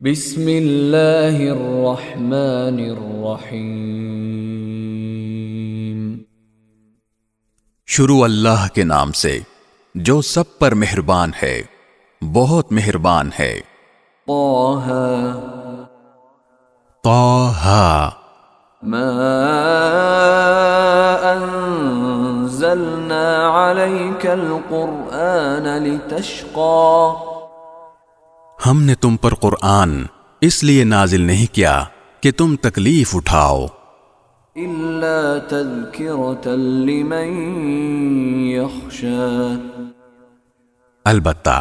بسم اللہ الرحمن الرحیم۔ شروع اللہ کے نام سے جو سب پر مہربان ہے، بہت مہربان ہے۔ طٰہ طٰہ ما انزلنا علیک القرآن لتشقى، ہم نے تم پر قرآن اس لیے نازل نہیں کیا کہ تم تکلیف اٹھاؤ، الا تذکرۃ لمن یخشی، البتہ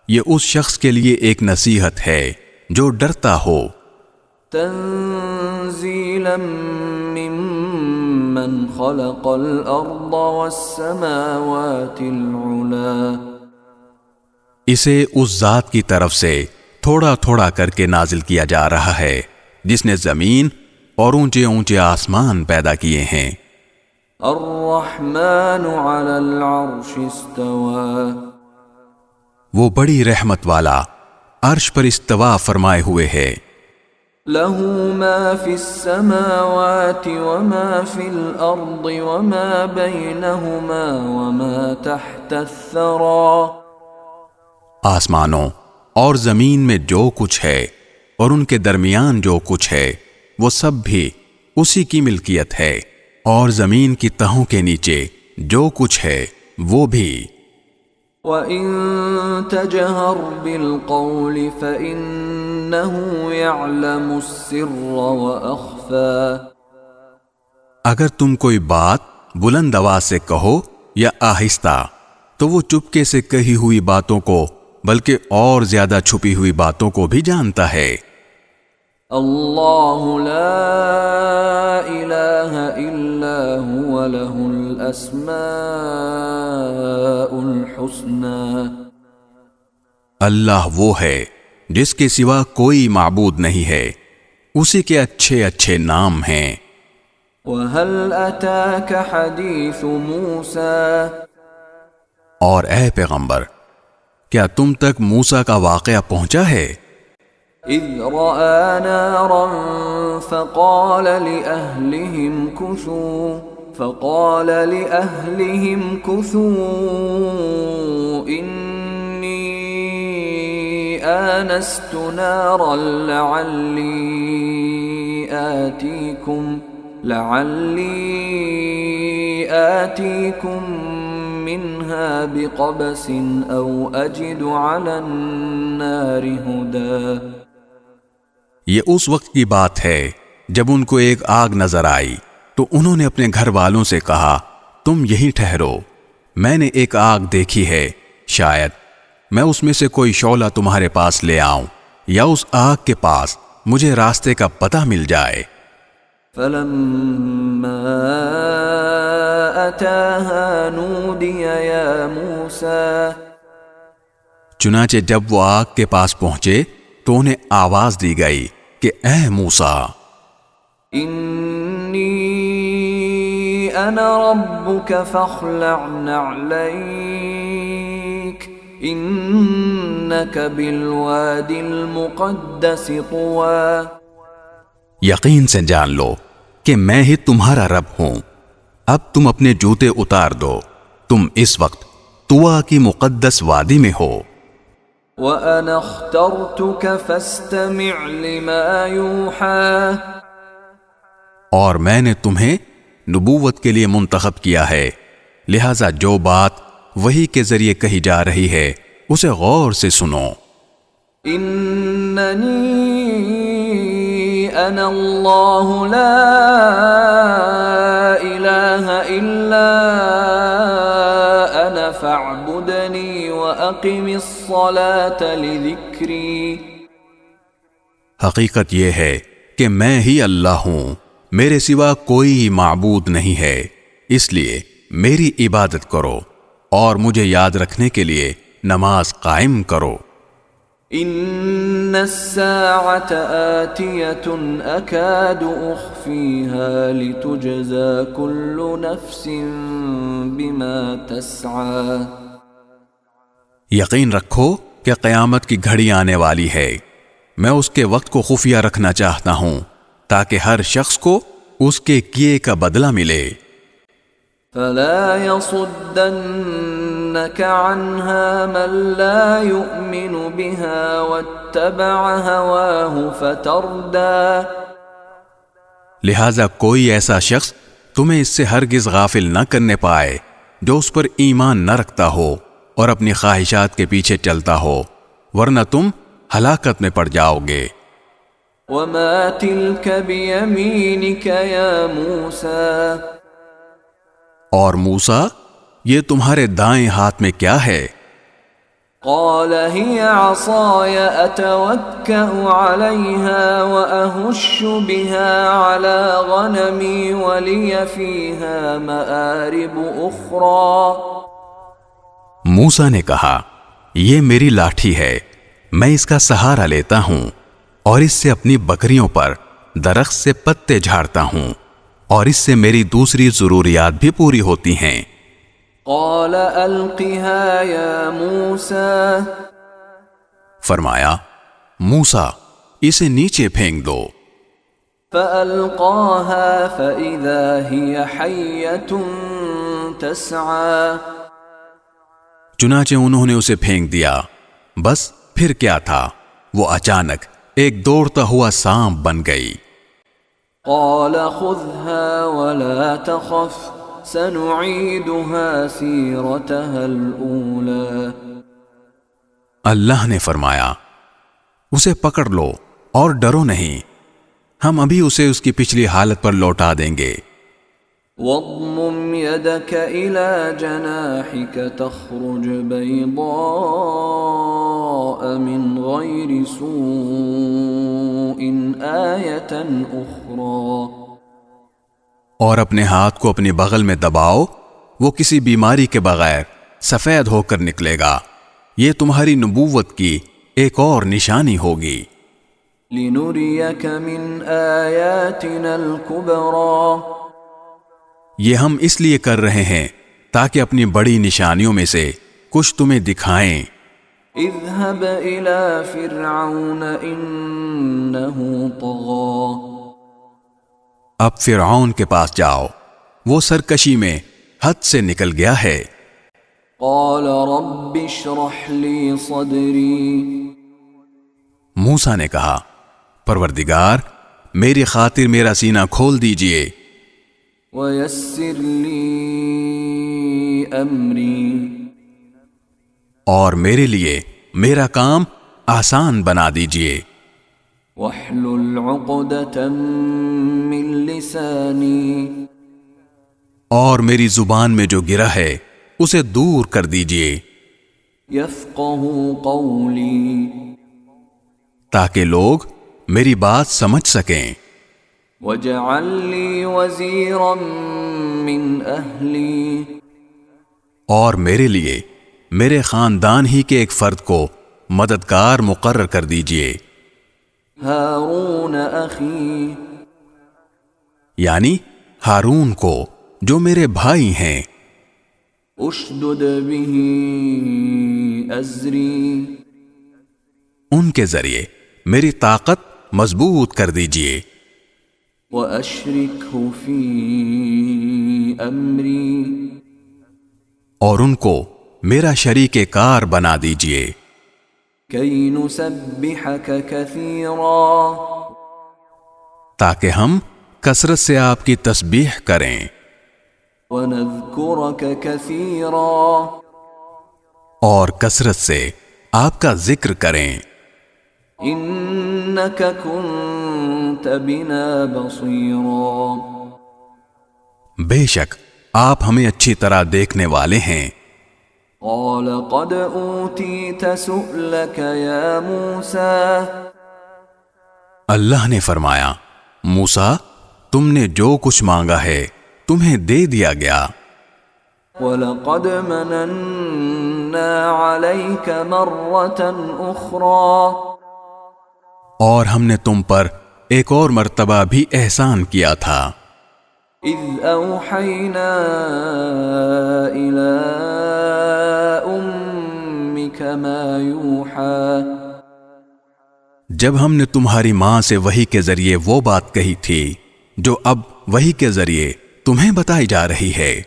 یہ اس شخص کے لیے ایک نصیحت ہے جو ڈرتا ہو، تنزیلا ممن خلق الارض والسماوات العلی، اسے اس ذات کی طرف سے تھوڑا تھوڑا کر کے نازل کیا جا رہا ہے جس نے زمین اور اونچے اونچے آسمان پیدا کیے ہیں۔ الرحمن علی العرش استوى، وہ بڑی رحمت والا عرش پر استوا فرمائے ہوئے ہے، له ما في السماوات وما في الأرض وما بينهما وما تحت الثرى، آسمانوں اور زمین میں جو کچھ ہے اور ان کے درمیان جو کچھ ہے وہ سب بھی اسی کی ملکیت ہے، اور زمین کی تہوں کے نیچے جو کچھ ہے وہ بھی۔ وَإِن تَجْهَرْ بِالْقَوْلِ فَإِنَّهُ يَعْلَمُ السِّرَّ وَأَخْفَى، اگر تم کوئی بات بلند آواز سے کہو یا آہستہ تو وہ چپکے سے کہی ہوئی باتوں کو بلکہ اور زیادہ چھپی ہوئی باتوں کو بھی جانتا ہے۔ اللہ لا الہ الا هو له الاسماء الحسنى، اللہ وہ ہے جس کے سوا کوئی معبود نہیں ہے، اسی کے اچھے اچھے نام ہیں۔ وَهَلْ أَتَاكَ حَدِيثُ مُوسَى، اور اے پیغمبر، کیا تم تک موسیٰ کا واقعہ پہنچا ہے؟ اذ رأى نارا فقال لأهلهم كثوا إني آنست نارا لعلي آتيكم منها بقبس أو أجد على النار هدى، یہ اس وقت کی بات ہے جب ان کو ایک آگ نظر آئی تو انہوں نے اپنے گھر والوں سے کہا، تم یہیں ٹھہرو، میں نے ایک آگ دیکھی ہے، شاید میں اس میں سے کوئی شعلہ تمہارے پاس لے آؤں یا اس آگ کے پاس مجھے راستے کا پتہ مل جائے۔ فلما أتاها نودي يا موسى، چنانچہ جب وہ آگ کے پاس پہنچے تو انہیں آواز دی گئی کہ اے موسیٰ، إني أنا ربك فاخلع نعليك إنك بالواد المقدس طوى، یقین سے جان لو کہ میں ہی تمہارا رب ہوں، اب تم اپنے جوتے اتار دو، تم اس وقت طوا کی مقدس وادی میں ہو۔ وَأَنَا اخْتَرْتُكَ فَاسْتَمِعْ لِمَا يُوحَى، اور میں نے تمہیں نبوت کے لیے منتخب کیا ہے، لہذا جو بات وحی کے ذریعے کہی جا رہی ہے اسے غور سے سنو۔ إِنَّنِي أَنَا اللَّهُ لَا إِلَهَ إِلَّا أَنَا فَاعْبُدْنِي وَأَقِمِ الصَّلَاةَ لِذِكْرِي، حقیقت یہ ہے کہ میں ہی اللہ ہوں، میرے سوا کوئی معبود نہیں ہے، اس لیے میری عبادت کرو اور مجھے یاد رکھنے کے لیے نماز قائم کرو۔ إن الساعة آتية أكاد أخفيها لتجزى كل نفس بما تسعى، یقین رکھو کہ قیامت کی گھڑی آنے والی ہے، میں اس کے وقت کو خفیہ رکھنا چاہتا ہوں تاکہ ہر شخص کو اس کے کیے کا بدلہ ملے۔ فلا يصدنك عنها من لا يؤمن بها واتبع هواه فتردى، لہذا کوئی ایسا شخص تمہیں اس سے ہرگز غافل نہ کرنے پائے جو اس پر ایمان نہ رکھتا ہو اور اپنی خواہشات کے پیچھے چلتا ہو، ورنہ تم ہلاکت میں پڑ جاؤ گے۔ وما تلك بيمينك يا موسى، اور موسیٰ یہ تمہارے دائیں ہاتھ میں کیا ہے؟ قال هي عصاي أتوكأ عليها وأهش بها على غنمي ولي فيها مآرب أخرى، موسیٰ نے کہا یہ میری لاٹھی ہے، میں اس کا سہارا لیتا ہوں اور اس سے اپنی بکریوں پر درخت سے پتے جھاڑتا ہوں اور اس سے میری دوسری ضروریات بھی پوری ہوتی ہیں۔ قال ألقها يا موسى، فرمایا موسیٰ اسے نیچے پھینک دو۔ فألقاها فإذا هي حية تسعى، چنانچہ انہوں نے اسے پھینک دیا، بس پھر کیا تھا، وہ اچانک ایک دوڑتا ہوا سانپ بن گئی۔ قال خذها ولا تخف سنعيدها سيرتها الأولى، اللہ نے فرمایا اسے پکڑ لو اور ڈرو نہیں، ہم ابھی اسے اس کی پچھلی حالت پر لوٹا دیں گے۔ واضمم يدك إلى جناحك تخرج بيضاء من غير سوء آية أخرى، اور اپنے ہاتھ کو اپنی بغل میں دباؤ، وہ کسی بیماری کے بغیر سفید ہو کر نکلے گا، یہ تمہاری نبوت کی ایک اور نشانی ہوگی۔ لنريك من آياتنا الكبرى، یہ ہم اس لیے کر رہے ہیں تاکہ اپنی بڑی نشانیوں میں سے کچھ تمہیں دکھائیں۔ اذهب إلى فرعون إنه طغى، اب فرعون کے پاس جاؤ، وہ سرکشی میں حد سے نکل گیا ہے۔ قال رب اشرح لي صدري، موسیٰ نے کہا پروردگار میری خاطر میرا سینہ کھول دیجئے، ويسر لي أمري، اور میرے لیے میرا کام آسان بنا دیجئے۔ واحلل عقدة من لساني، اور میری زبان میں جو گرہ ہے اسے دور کر دیجئے، يفقهوا قولي، تاکہ لوگ میری بات سمجھ سکیں۔ واجعل لي وزيرا من أهلي، اور میرے لیے میرے خاندان ہی کے ایک فرد کو مددگار مقرر کر دیجئے، هارون أخي، یعنی ہارون کو جو میرے بھائی ہیں۔ اشدد به أزري، ان کے ذریعے میری طاقت مضبوط کر دیجئے، وأشركه في أمري، اور ان کو میرا شریک کار بنا دیجئے، كي نسبحك كثيرا، تاکہ ہم کثرت سے آپ کی تسبیح کریں ونذكرك كثيرا، اور کثرت سے آپ کا ذکر کریں، إنك كنت بنا بصيرا، بے شک آپ ہمیں اچھی طرح دیکھنے والے ہیں۔ قال قد أوتيت سؤلك يا موسى، اللہ نے فرمایا موسیٰ تم نے جو کچھ مانگا ہے تمہیں دے دیا گیا، وَلَقَدْ مَنَنَّا عَلَيْكَ مَرَّةً أُخْرَى، اور ہم نے تم پر ایک اور مرتبہ بھی احسان کیا تھا، إِذْ أَوْحَيْنَا إِلَىٰ أُمِّكَ مَا يُوحَىٰ، جب ہم نے تمہاری ماں سے وحی کے ذریعے وہ بات کہی تھی جو اب وحی کے ذریعے تمہیں بتائی جا رہی ہے،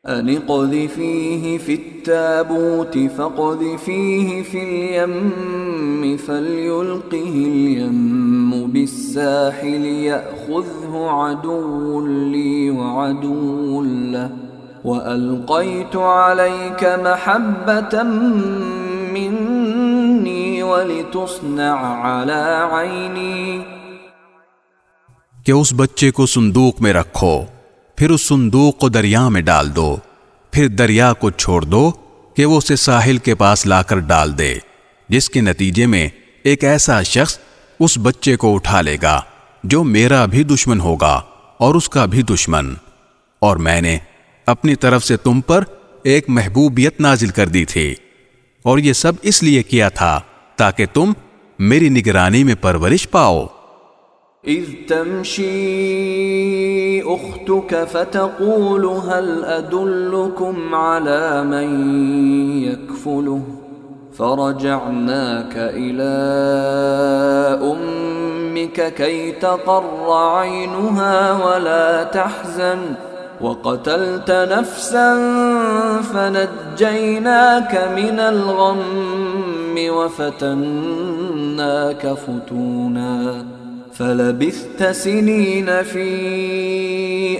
أن اقذفيه في التابوت فاقذفيه في اليم فليلقه اليم بالساحل يأخذه عدو لي وعدو له وألقيت عليك محبة مني ولتصنع على عيني. کہ اس بچے کو صندوق میں رکھو، پھر اس صندوق کو دریا میں ڈال دو، پھر دریا کو چھوڑ دو کہ وہ اسے ساحل کے پاس لا کر ڈال دے، جس کے نتیجے میں ایک ایسا شخص اس بچے کو اٹھا لے گا جو میرا بھی دشمن ہوگا اور اس کا بھی دشمن. اور میں نے اپنی طرف سے تم پر ایک محبوبیت نازل کر دی تھی، اور یہ سب اس لیے کیا تھا تاکہ تم میری نگرانی میں پرورش پاؤ. إذ تمشي أختك فتقول هل أدلكم على من يكفله فرجعناك إلى أمك كي تقر عينها ولا تحزن وقتلت نفسا فنجيناك من الغم وفتناك فتونا فلبثت سنين في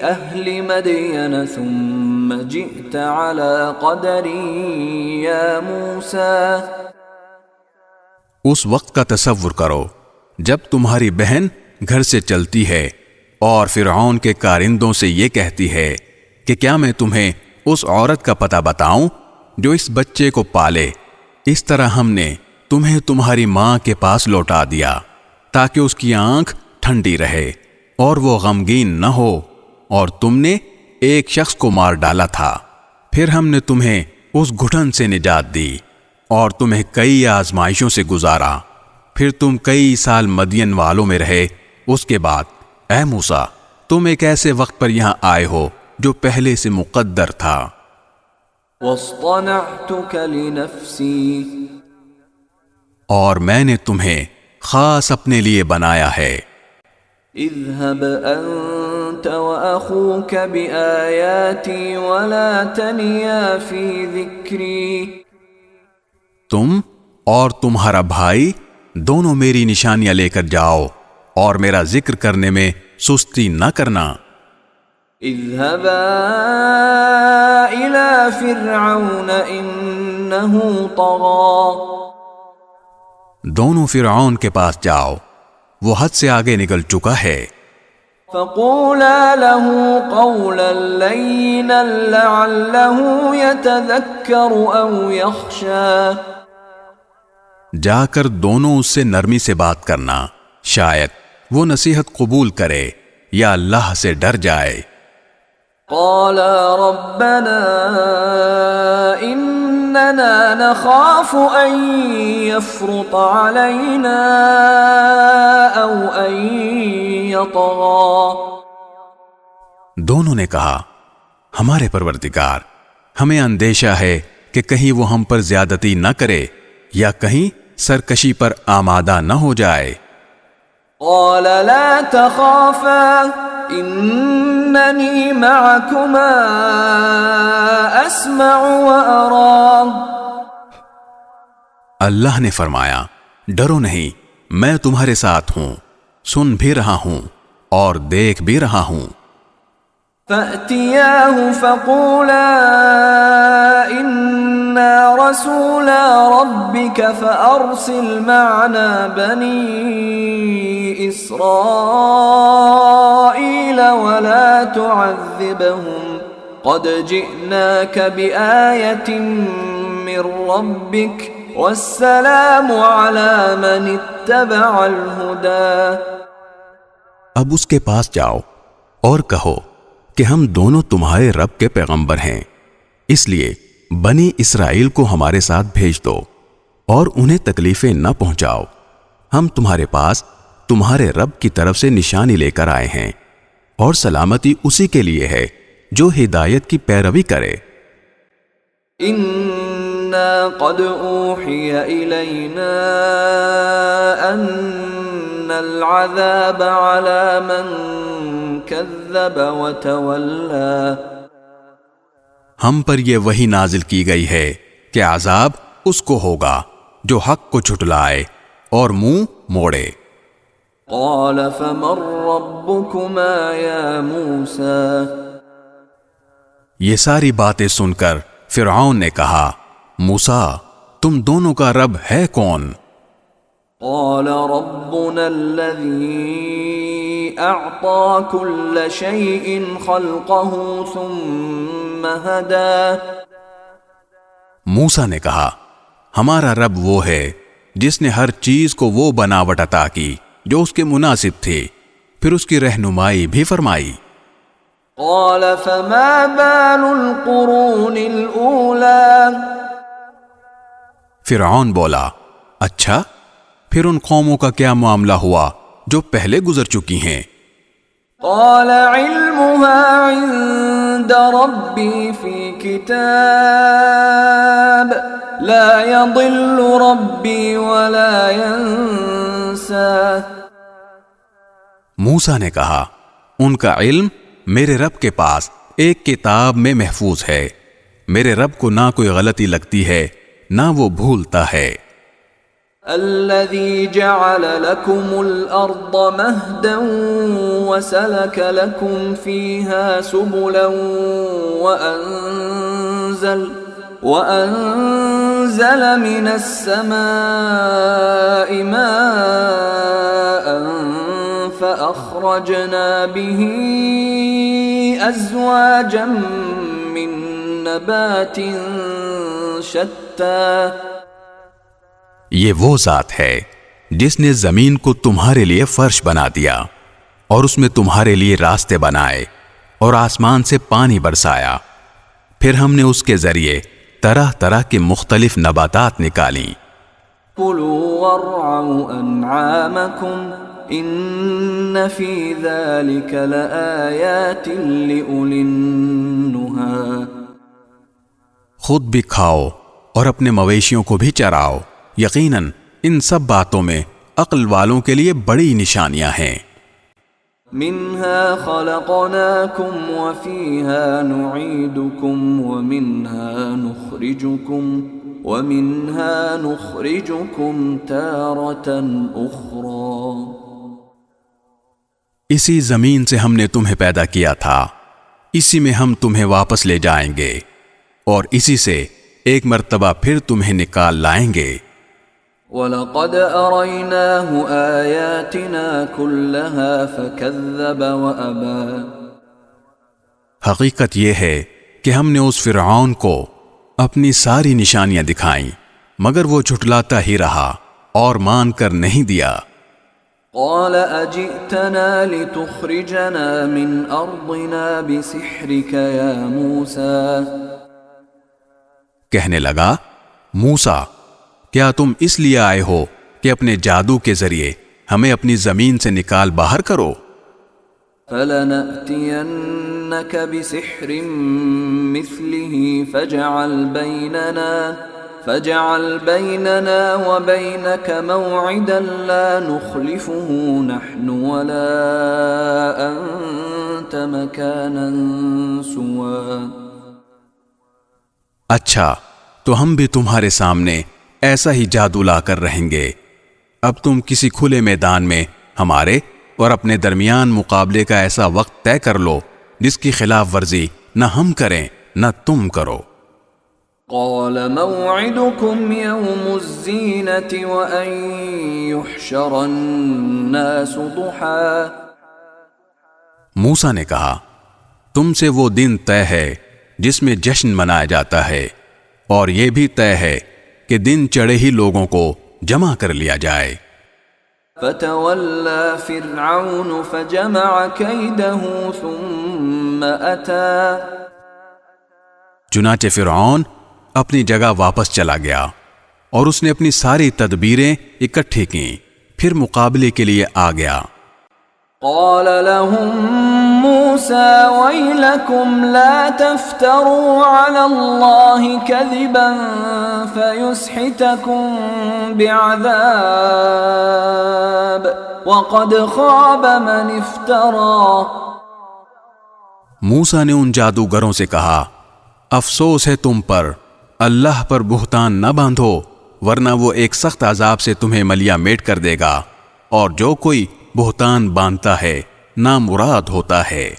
أهل مدين ثم جئت على قدر يا موسى. اس وقت کا تصور کرو جب تمہاری بہن گھر سے چلتی ہے اور فرعون کے کارندوں سے یہ کہتی ہے کہ کیا میں تمہیں اس عورت کا پتہ بتاؤں جو اس بچے کو پالے. اس طرح ہم نے تمہیں تمہاری ماں کے پاس لوٹا دیا تاکہ اس کی آنکھ ٹھنڈی رہے اور وہ غمگین نہ ہو، اور تم نے ایک شخص کو مار ڈالا تھا. پھر ہم نے تمہیں اس گھٹن سے نجات دی اور تمہیں کئی آزمائشوں سے گزارا. پھر تم کئی سال مدین والوں میں رہے. اس کے بعد اے موسیٰ، تم ایک ایسے وقت پر یہاں آئے ہو جو پہلے سے مقدر تھا. واصطنعتك لنفسي اور میں نے تمہیں خاص اپنے لیے بنایا ہے. اذهب أنت وأخوك بآياتي ولا تنيا في ذكري. تم اور تمہارا بھائی دونوں میری نشانیاں لے کر جاؤ اور میرا ذکر کرنے میں سستی نہ کرنا. اذهبا إلى فرعون إنه طغى. دونوں فرعون کے پاس جاؤ، وہ حد سے آگے نکل چکا ہے. فقولا له قولا لينا لعله يتذكر أو يخشى. جا کر دونوں اس سے نرمی سے بات کرنا، شاید وہ نصیحت قبول کرے یا اللہ سے ڈر جائے. قالا ربنا إننا نخاف أن يفرط علينا أو أن يطغى. دونوں نے کہا ہمارے پروردگار، ہمیں اندیشہ ہے کہ کہیں وہ ہم پر زیادتی نہ کرے یا کہیں سرکشی پر آمادہ نہ ہو جائے. قال لا تخافا إنني معكما أسمع وأرى. اللہ نے فرمایا ڈرو نہیں، میں تمہارے ساتھ ہوں، سن بھی رہا ہوں اور دیکھ بھی رہا ہوں. فأتياه فقولا إنا رسولا ربك فأرسل معنا بني إسرائيل ولا تعذبهم قد جئناك بآية من ربك والسلام على من اتبع الهدى. اب اس کے پاس جاؤ اور کہو کہ ہم دونوں تمہارے رب کے پیغمبر ہیں، اس لیے بنی اسرائیل کو ہمارے ساتھ بھیج دو اور انہیں تکلیفیں نہ پہنچاؤ. ہم تمہارے پاس تمہارے رب کی طرف سے نشانی لے کر آئے ہیں، اور سلامتی اسی کے لیے ہے جو ہدایت کی پیروی کرے. إن قد أوحي إلينا أن العذاب على من كذب وتولى. ہم پر یہ وحی نازل کی گئی ہے کہ عذاب اس کو ہوگا جو حق کو جھٹلائے اور منہ موڑے. قال فمن ربكما يا موسى. یہ ساری باتیں سن کر فرعون نے کہا موسیٰ تم دونوں کا رب ہے کون؟ قال ربنا الذي أعطى كل شيء خلقه ثم هدى. موسیٰ نے کہا ہمارا رب وہ ہے جس نے ہر چیز کو وہ بناوٹ عطا کی جو اس کے مناسب تھی، پھر اس کی رہنمائی بھی فرمائی. قال فما بال القرون الأولى. فرعون بولا اچھا پھر ان قوموں کا کیا معاملہ ہوا جو پہلے گزر چکی ہیں؟ قال علمها عند ربي في كتاب لا يضل ربي ولا ينسى. موسیٰ نے کہا ان کا علم میرے رب کے پاس ایک کتاب میں محفوظ ہے، میرے رب کو نہ کوئی غلطی لگتی ہے نہ وہ بھولتا ہے. الذي جعل لكم الأرض مهدا وسلك لكم فيها سبلا وأنزل من السماء ماء فأخرجنا به أزواجا من نبات شتى. یہ وہ ذات ہے جس نے زمین کو تمہارے لیے فرش بنا دیا اور اس میں تمہارے لیے راستے بنائے اور آسمان سے پانی برسایا، پھر ہم نے اس کے ذریعے طرح طرح کے مختلف نباتات نکالیں. كلوا وارعوا أنعامكم إن في ذلك لآيات لأولي النهى. خود بھی کھاؤ اور اپنے مویشیوں کو بھی چراؤ، یقیناً ان سب باتوں میں عقل والوں کے لیے بڑی نشانیاں ہیں. منها خلقناكم وفيها نعيدكم ومنها نخرجكم تارة أخرى. اسی زمین سے ہم نے تمہیں پیدا کیا تھا، اسی میں ہم تمہیں واپس لے جائیں گے اور اسی سے ایک مرتبہ پھر تمہیں نکال لائیں گے. وَلَقَدْ أَرَيْنَاهُ آيَاتِنَا كُلَّهَا فَكَذَّبَ وَأَبَى. حقیقت یہ ہے کہ ہم نے اس فرعون کو اپنی ساری نشانیاں دکھائیں مگر وہ جھٹلاتا ہی رہا اور مان کر نہیں دیا. قال أجئتنا لتخرجنا من أرضنا بسحرك يا موسى. کہنے لگا موسیٰ کیا تم اس لیے آئے ہو کہ اپنے جادو کے ذریعے ہمیں اپنی زمین سے نکال باہر کرو؟ فَلَنَأْتِيَنَّكَ بِسِحْرٍ مِثْلِهِ فَاجْعَلْ بَيْنَنَا وَبَيْنَكَ مَوْعِدًا لَا نُخْلِفُهُ نَحْنُ وَلَا أَنْتَ مَكَانًا سُوًى. اچھا تو ہم بھی تمہارے سامنے ایسا ہی جادو لا کر رہیں گے. اب تم کسی کھلے میدان میں ہمارے اور اپنے درمیان مقابلے کا ایسا وقت طے کر لو جس کی خلاف ورزی نہ ہم کریں نہ تم کرو. قال موعدكم يوم الزينة وأن يحشر الناس ضحى. موسیٰ نے کہا تم سے وہ دن طے ہے جس میں جشن منایا جاتا ہے اور یہ بھی طے ہے کہ دن چڑھے ہی لوگوں کو جمع کر لیا جائے. فتولى فرعون فجمع كيده ثم أتى. چنانچہ فرعون اپنی جگہ واپس چلا گیا اور اس نے اپنی ساری تدبیریں اکٹھی کیں، پھر مقابلے کے لیے آ گیا. قال لهم موسى ويلكم لا تفتروا على الله كذبا فيسحتكم بعذاب وقد خاب من افترى۔ موسیٰ نے ان جادوگروں سے کہا، افسوس ہے تم پر، اللہ پر بہتان نہ باندھو ورنہ وہ ایک سخت عذاب سے تمہیں ملیا میٹ کر دے گا، اور جو کوئی بہتان باندھتا ہے نامراد ہوتا ہے۔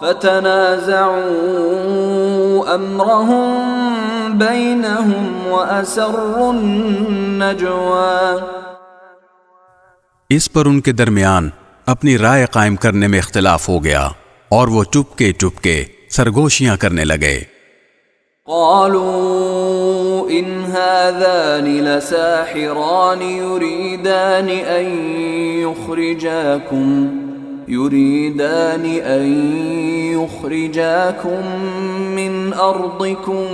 فتنازعوا امرهم بينهم واسروا النجوى۔ اس پر ان کے درمیان اپنی رائے قائم کرنے میں اختلاف ہو گیا اور وہ چپکے سرگوشیاں کرنے لگے۔ قالوا ان هذان لساحران يريدان ان يخرجاكم من ارضكم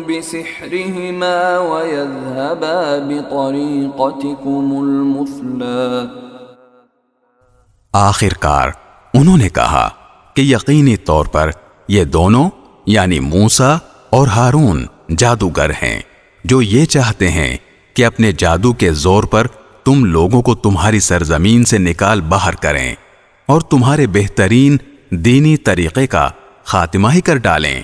بسحرهما ويذهبا بطريقتكم المثلى۔ آخر کار انہوں نے کہا کہ یقینی طور پر یہ دونوں یعنی موسیٰ اور ہارون جادوگر ہیں جو یہ چاہتے ہیں کہ اپنے جادو کے زور پر تم لوگوں کو تمہاری سرزمین سے نکال باہر کریں اور تمہارے بہترین دینی طریقے کا خاتمہ ہی کر ڈالیں۔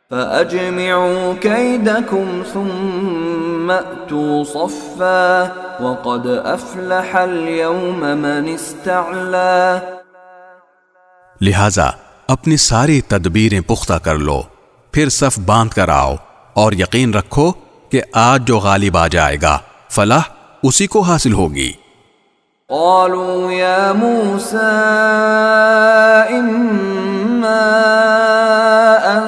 فَأَجْمِعُوا كَيْدَكُمْ ثُمَّ أْتُوا صَفًّا وَقَدْ أَفْلَحَ الْيَوْمَ مَنِ اسْتَعْلَى۔ لہذا اپنی ساری تدبیریں پختہ کر لو، پھر صف باندھ کر آؤ اور یقین رکھو کہ آج جو غالب آ جائے گا فلاح اسی کو حاصل ہوگی۔ قالوا يا موسى إما أن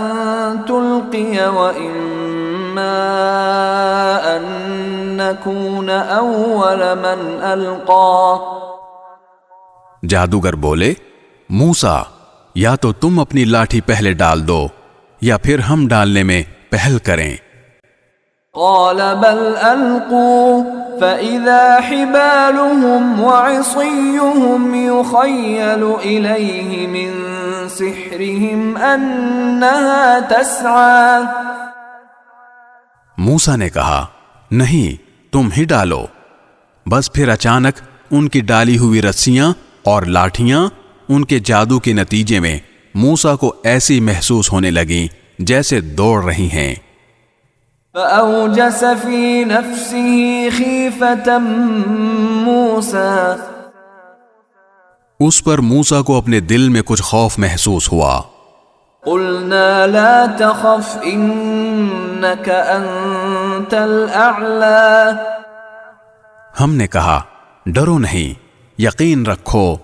تلقي وإما أن نكون أول من ألقى۔ جادوگر بولے، موسیٰ یا تو تم اپنی لاٹھی پہلے ڈال دو یا پھر ہم ڈالنے میں پہل کریں۔ قال بل ألقوا فإذا حبالهم وعصيهم يخيل إليه من سحرهم أنها تسعى۔ موسیٰ نے کہا، نہیں تم ہی ڈالو۔ بس پھر اچانک ان کی ڈالی ہوئی رسیاں اور لاٹھیاں ان کے جادو کے نتیجے میں موسیٰ کو ایسی محسوس ہونے لگیں جیسے دوڑ رہی ہیں۔ فأوجس في نفسه خيفة موسى۔ اس پر موسیٰ کو اپنے دل میں کچھ خوف محسوس ہوا۔ قلنا لا تخف إنك أنت الأعلى۔ ہم نے کہا، ڈرو نہیں، یقین رکھو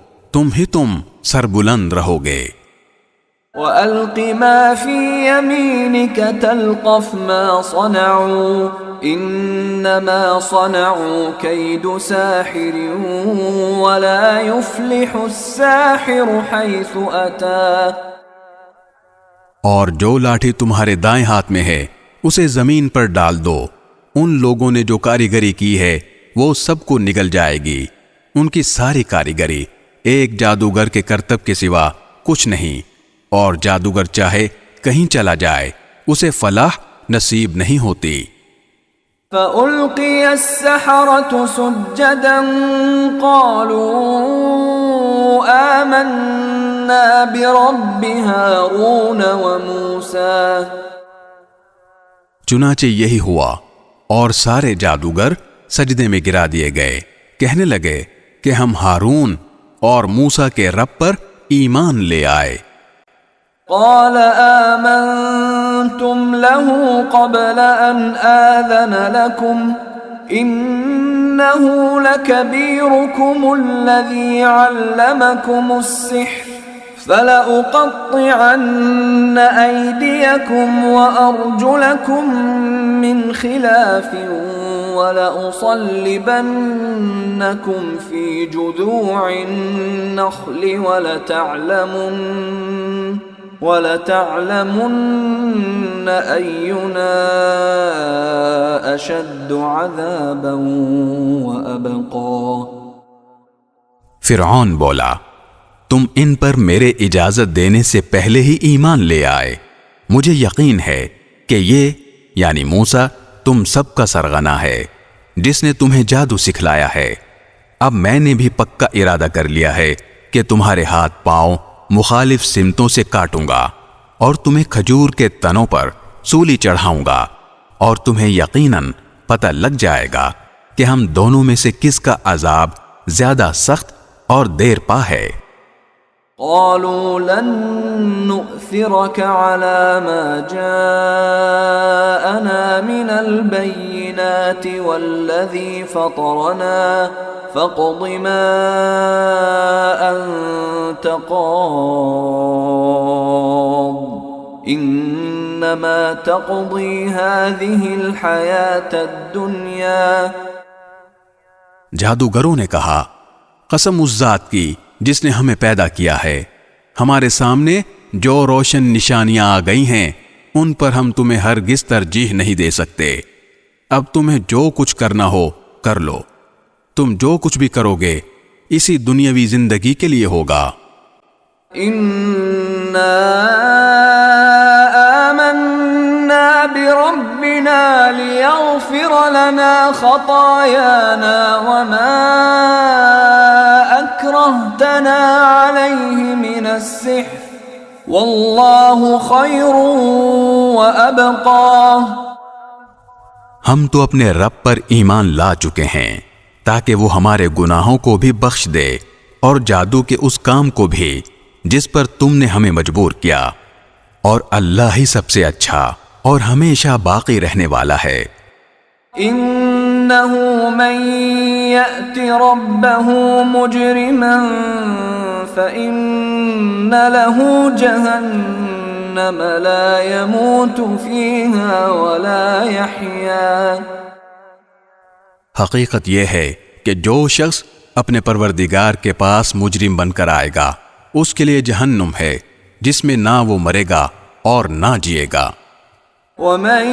تم سربلند رہو گے۔ وَأَلْقِ مَا فِي يَمِينِكَ تَلْقَفْ مَا صَنَعُوا إِنَّمَا صَنَعُوا كَيْدُ سَاحِرٍ وَلَا يُفْلِحُ السَّاحِرُ حَيْثُ أَتَى۔ اور جو لاٹھی تمہارے دائیں ہاتھ میں ہے اسے زمین پر ڈال دو، ان لوگوں نے جو کاریگری کی ہے وہ سب کو نگل جائے گی، ان کی ساری کاریگری ایک جادوگر کے کرتب کے سوا کچھ نہیں، اور جادوگر چاہے کہیں چلا جائے اسے فلاح نصیب نہیں ہوتی۔ فَأُلْقِيَ السَّحَرَةُ سُجَّدًا قَالُوا آمَنَّا بِرَبِّ هَارُونَ وَمُوسَى۔ چنانچہ یہی ہوا اور سارے جادوگر سجدے میں گرا دیے گئے، کہنے لگے کہ ہم ہارون اور موسیٰ کے رب پر ایمان لے آئے۔ قال آمنتم له قبل أن آذن لكم إنه لكبيركم الذي علمكم السحر فلأقطعن أيديكم وأرجلكم من خلاف ولأصلبنكم في جذوع النخل ولتعلمن أينا أشد عذابا وأبقى۔ فرعون بولا، تم ان پر میرے اجازت دینے سے پہلے ہی ایمان لے آئے۔ مجھے یقین ہے کہ یہ یعنی موسیٰ تم سب کا سرغنہ ہے جس نے تمہیں جادو سکھلایا ہے۔ اب میں نے بھی پکا ارادہ کر لیا ہے کہ تمہارے ہاتھ پاؤں مخالف سمتوں سے کاٹوں گا اور تمہیں کھجور کے تنوں پر سولی چڑھاؤں گا، اور تمہیں یقیناً پتہ لگ جائے گا کہ ہم دونوں میں سے کس کا عذاب زیادہ سخت اور دیر پا ہے۔ قالوا لن نؤثرك على ما جاءنا من البينات والذي فطرنا فاقض ما أنت قاض إنما تقضي هذه الحياة الدنيا۔ جادوگروں نے کہا، قسم اس ذات کی جس نے ہمیں پیدا کیا ہے، ہمارے سامنے جو روشن نشانیاں آ گئی ہیں ان پر ہم تمہیں ہرگز ترجیح نہیں دے سکتے۔ اب تمہیں جو کچھ کرنا ہو کر لو، تم جو کچھ بھی کرو گے اسی دنیاوی زندگی کے لیے ہوگا۔ إنا آمنا بربنا ليغفر لنا خطايانا وما أكرهتنا عليه من السحر والله خير وأبقى۔ ہم تو اپنے رب پر ایمان لا چکے ہیں تاکہ وہ ہمارے گناہوں کو بھی بخش دے اور جادو کے اس کام کو بھی جس پر تم نے ہمیں مجبور کیا، اور اللہ ہی سب سے اچھا اور ہمیشہ باقی رہنے والا ہے۔ إنه من يأت ربه مجرما فإن له جهنم لا يموت فيها ولا يحيا۔ حقیقت یہ ہے کہ جو شخص اپنے پروردگار کے پاس مجرم بن کر آئے گا اس کے لیے جہنم ہے جس میں نہ وہ مرے گا اور نہ جیے گا۔ ومن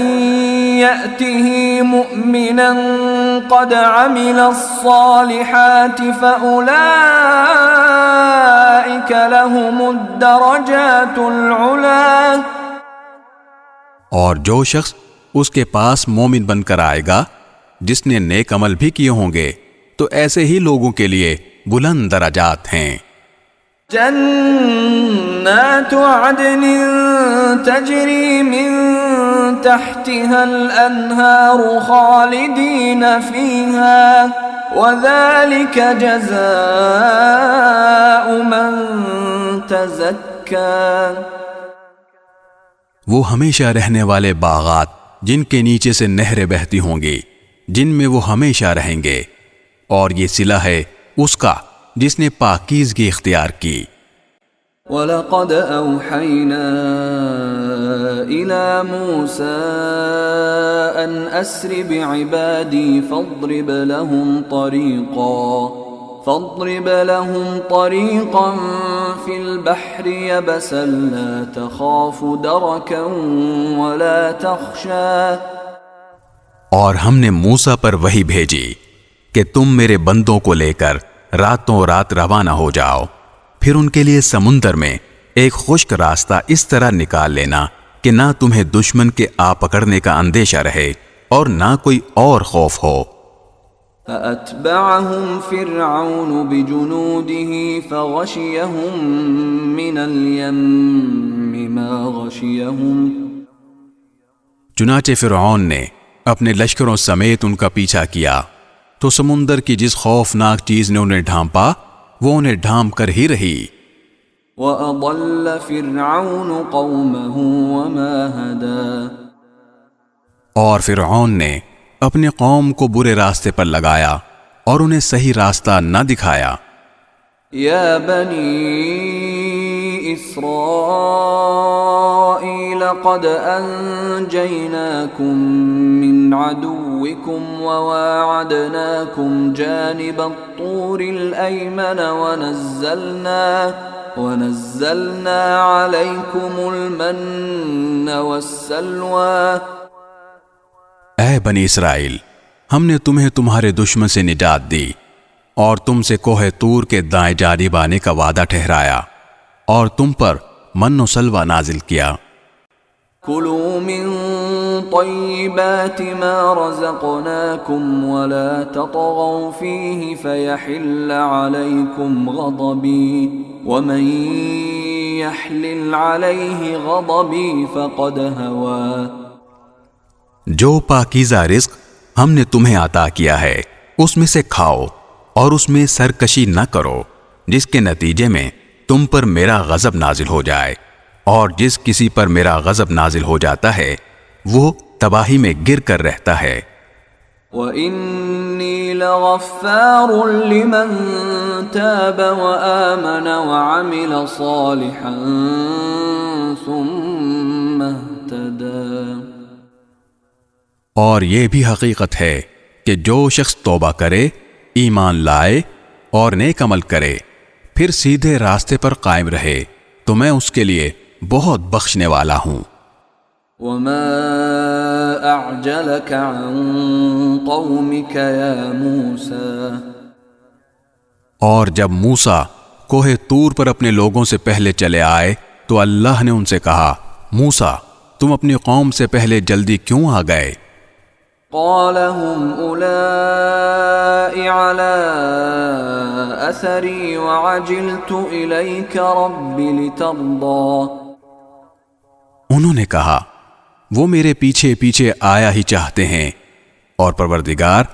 يأته مؤمنا قد عمل الصالحات فأولئك لهم الدرجات العلا۔ اور جو شخص اس کے پاس مومن بن کر آئے گا جس نے نیک عمل بھی کیے ہوں گے تو ایسے ہی لوگوں کے لیے بلند درجات ہیں۔ جنات عدن تجری من تحتها الانہار خالدین فیہا وذلك جزاء من تزکا۔ وہ ہمیشہ رہنے والے باغات جن کے نیچے سے نہریں بہتی ہوں گی جن میں وہ ہمیشہ رہیں گے، اور یہ صلہ ہے اس کا جس نے پاکیزگی اختیار کی۔ وَلَقَدْ أَوْحَيْنَا إِلَى مُوسَىٰ أَنْ أَسْرِ بِعِبَادِي فَاضْرِبْ لَهُمْ طَرِيقًا فِي الْبَحْرِ يَبَسًا لَا تَخَافُ دَرَكًا وَلَا تَخْشَىٰ۔ اور ہم نے موسیٰ پر وحی بھیجی کہ تم میرے بندوں کو لے کر راتوں رات روانہ ہو جاؤ، پھر ان کے لیے سمندر میں ایک خشک راستہ اس طرح نکال لینا کہ نہ تمہیں دشمن کے آ پکڑنے کا اندیشہ رہے اور نہ کوئی اور خوف ہو۔ فَأَتْبَعَهُمْ فِرْعَوْنُ بِجُنُودِهِ فَغَشِيَهُمْ مِنَ الْيَمِّ مَا غَشِيَهُمْ۔ چنانچہ فرعون نے اپنے لشکروں سمیت ان کا پیچھا کیا تو سمندر کی جس خوفناک چیز نے انہیں ڈھانپا وہ انہیں ڈھانپ کر ہی رہی۔ وَأَضَلَّ فِرْعَوْنُ قَوْمَهُ وَمَا هَدَىٰ۔ اور فرعون نے اپنے قوم کو برے راستے پر لگایا اور انہیں صحیح راستہ نہ دکھایا۔ یا بنی اسرائیل قد انجیناکم من عدوکم وواعدناکم جانب الطور الایمن ونزلنا علیکم المن والسلوى۔ اے بنی اسرائیل، ہم نے تمہیں تمہارے دشمن سے نجات دی اور تم سے کوہ طور کے دائیں جانب آنے کا وعدہ ٹھہرایا اور تم پر من و سلوہ نازل کیا۔ كلوا من طيبات ما رزقناكم ولا تطغوا فيه فيحل عليكم غضبي ومن يحلل عليه غضبي فقد هوى۔ جو پاکیزہ رزق ہم نے تمہیں عطا کیا ہے اس میں سے کھاؤ اور اس میں سرکشی نہ کرو جس کے نتیجے میں تم پر میرا غضب نازل ہو جائے، اور جس کسی پر میرا غضب نازل ہو جاتا ہے وہ تباہی میں گر کر رہتا ہے۔ وَإِنِّي لَغَفَّارٌ لِمَن تَابَ وَآمَنَ وَعَمِلَ صَالِحًا ثُمَّ اهْتَدَى۔ اور یہ بھی حقیقت ہے کہ جو شخص توبہ کرے، ایمان لائے اور نیک عمل کرے، پھر سیدھے راستے پر قائم رہے تو میں اس کے لیے بہت بخشنے والا ہوں۔ وَمَا أَعْجَلَكَ عَن قَوْمِكَ يَا مُوسَى۔ اور جب موسیٰ کوہ طور پر اپنے لوگوں سے پہلے چلے آئے تو اللہ نے ان سے کہا، موسیٰ تم اپنی قوم سے پہلے جلدی کیوں آ گئے؟ قال هم أولئك على أثري وعجلت إليك رب لترضى۔ انہوں نے کہا وہ میرے پیچھے پیچھے آیا ہی چاہتے ہیں، اور پروردگار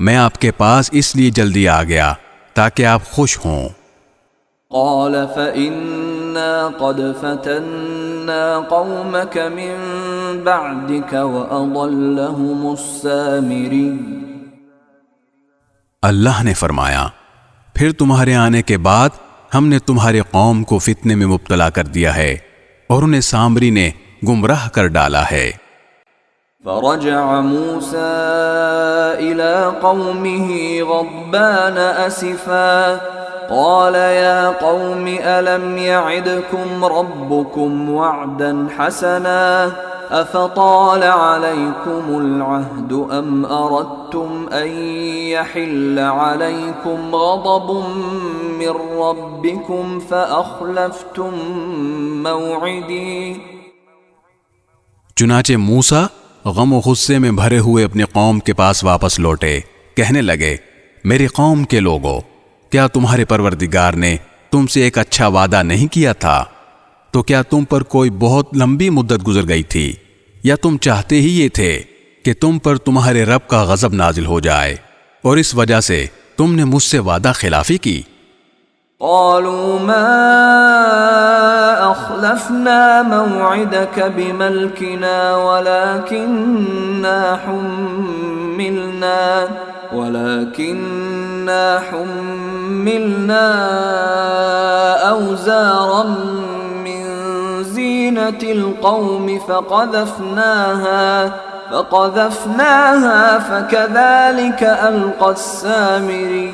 میں آپ کے پاس اس لیے جلدی آ گیا تاکہ آپ خوش ہوں۔ قال فإنا قد فتنا قومك من بعدك وأضلهم السامري۔ اللہ نے فرمایا پھر تمہارے آنے کے بعد ہم نے تمہارے قوم کو فتنے میں مبتلا کر دیا ہے اور انہیں سامری نے گمراہ کر ڈالا ہے۔ فرجع موسى إلى قومه غضبان أسفا قال يا قوم ألم يعدكم ربكم وعدا حسنا أفطال عليكم العهد أم أردتم أن يحل عليكم غضب من ربكم فأخلفتم موعدي۔ چنانچہ موسیٰ غم و غصے میں بھرے ہوئے اپنی قوم کے پاس واپس لوٹے، کہنے لگے میری قوم کے لوگوں، کیا تمہارے پروردگار نے تم سے ایک اچھا وعدہ نہیں کیا تھا؟ تو کیا تم پر کوئی بہت لمبی مدت گزر گئی تھی، یا تم چاہتے ہی یہ تھے کہ تم پر تمہارے رب کا غضب نازل ہو جائے اور اس وجہ سے تم نے مجھ سے وعدہ خلافی کی؟ قالوا ما أخلفنا موعدك بملكنا ولكننا حملنا أوزارا من زينة القوم فقذفناها فكذلك ألقى السامري۔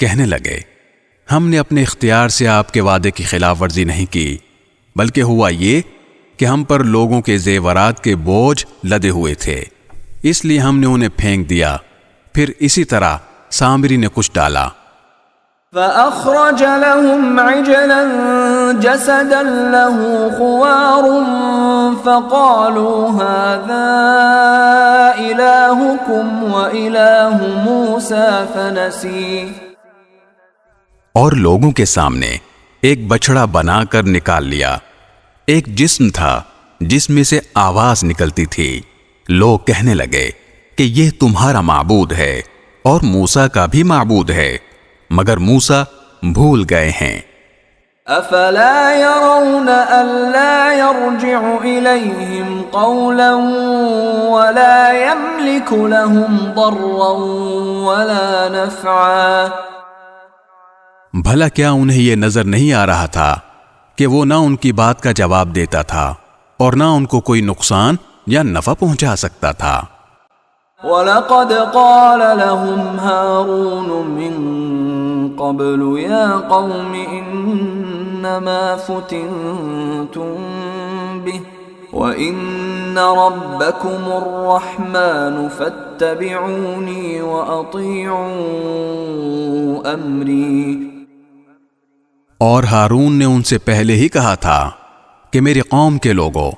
کہنے لگے ہم نے اپنے اختیار سے آپ کے وعدے کی خلاف ورزی نہیں کی، بلکہ ہوا یہ کہ ہم پر لوگوں کے زیورات کے بوجھ لدے ہوئے تھے، اس لیے ہم نے انہیں پھینک دیا، پھر اسی طرح سامری نے کچھ ڈالا۔ فأخرج لهم عجلا جسدا له خوار فقالوا هذا إلهكم وإله موسى فنسي۔ اور لوگوں کے سامنے ایک بچڑا بنا کر نکال لیا، ایک جسم تھا جس میں سے آواز نکلتی تھی۔ لوگ کہنے لگے کہ یہ تمہارا معبود ہے اور موسیٰ کا بھی معبود ہے، مگر موسیٰ بھول گئے ہیں۔ افلا يرون الا يرجع اليهم قولا ولا يملك لهم ضرا ولا نفعا۔ بھلا کیا انہیں یہ نظر نہیں آ رہا تھا کہ وہ نہ ان کی بات کا جواب دیتا تھا اور نہ ان کو کوئی نقصان یا نفع پہنچا سکتا تھا۔ وَلَقَدْ قَالَ لَهُمْ هَارُونُ مِن قَبْلُ يَا قَوْمِ إِنَّمَا فُتِنْتُمْ بِهِ وَإِنَّ رَبَّكُمُ الرَّحْمَنُ فَاتَّبِعُونِي وَأَطِيعُوا أَمْرِي۔ اور ہارون نے ان سے پہلے ہی کہا تھا کہ میری قوم کے لوگوں،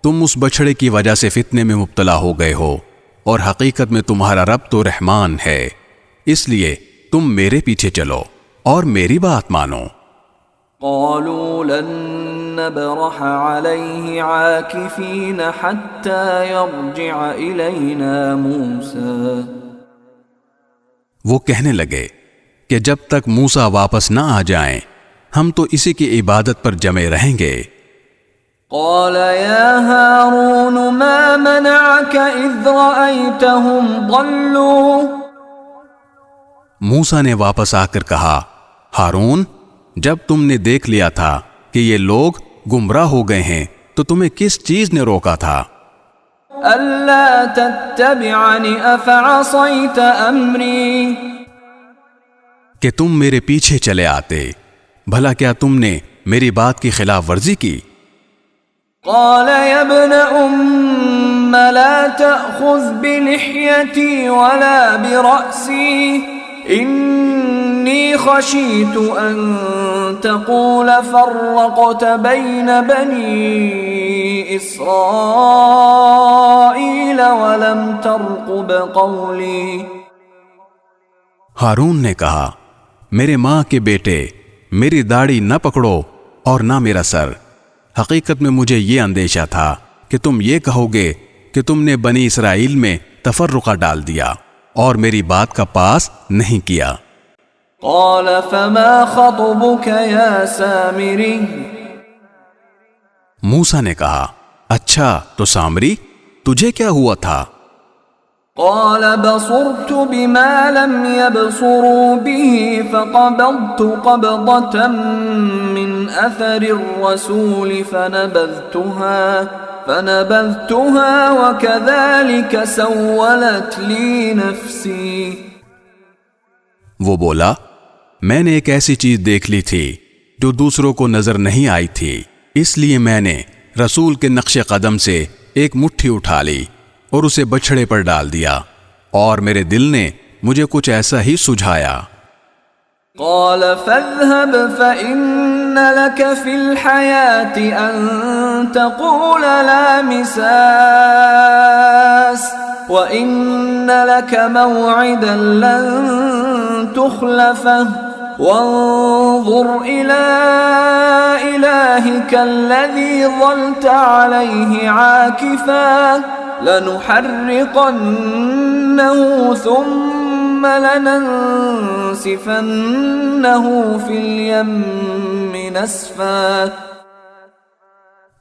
تم اس بچھڑے کی وجہ سے فتنے میں مبتلا ہو گئے ہو، اور حقیقت میں تمہارا رب تو رحمان ہے، اس لیے تم میرے پیچھے چلو اور میری بات مانو۔ قالوا لن نبرح عليه عاكفين حتى يرجع إلينا موسى۔ وہ کہنے لگے کہ جب تک موسیٰ واپس نہ آ جائیں ہم تو اسی کی عبادت پر جمے رہیں گے۔ قال يا هارون ما منعك إذ رأيتهم ضلوا۔ موسیٰ نے واپس آ کر کہا، ہارون، جب تم نے دیکھ لیا تھا کہ یہ لوگ گمراہ ہو گئے ہیں تو تمہیں کس چیز نے روکا تھا؟ ألا تتبعني أفعصيت أمري۔ کہ تم میرے پیچھے چلے آتے، بھلا کیا تم نے میری بات کی خلاف ورزی کی؟ قال يا ابن أم لا تأخذ بلحيتي ولا برأسي إني خشيت أن تقول فرقت بين بني إسرائيل ولم ترقب قولي۔ ہارون نے کہا، میرے ماں کے بیٹے، میری داڑھی نہ پکڑو اور نہ میرا سر، حقیقت میں مجھے یہ اندیشہ تھا کہ تم یہ کہو گے کہ تم نے بنی اسرائیل میں تفرقہ ڈال دیا اور میری بات کا پاس نہیں کیا۔ قال فما خطبك يا سامری۔ موسیٰ نے کہا، اچھا تو سامری، تجھے کیا ہوا تھا؟ قال بصرت بما لم يبصروا به فقبضت قبضة من أثر الرسول فنبذتها وكذلك سولت لي نفسي۔ وہ بولا، میں نے ایک ایسی چیز دیکھ لی تھی جو دوسروں کو نظر نہیں آئی تھی، اس لیے میں نے رسول کے نقش قدم سے ایک مٹھی اٹھا لی اور اسے بچھڑے پر ڈال دیا، اور میرے دل نے مجھے کچھ ایسا ہی سجھایا۔ قال فاذهب فإن لك في الحياة أن تقول لا مساس وإن لك موعدا لن تخلفه وانظر إلى إلهك الذي ظلت عليه عاكفا لنحرقنه ثم لننسفنه في اليم نسفا۔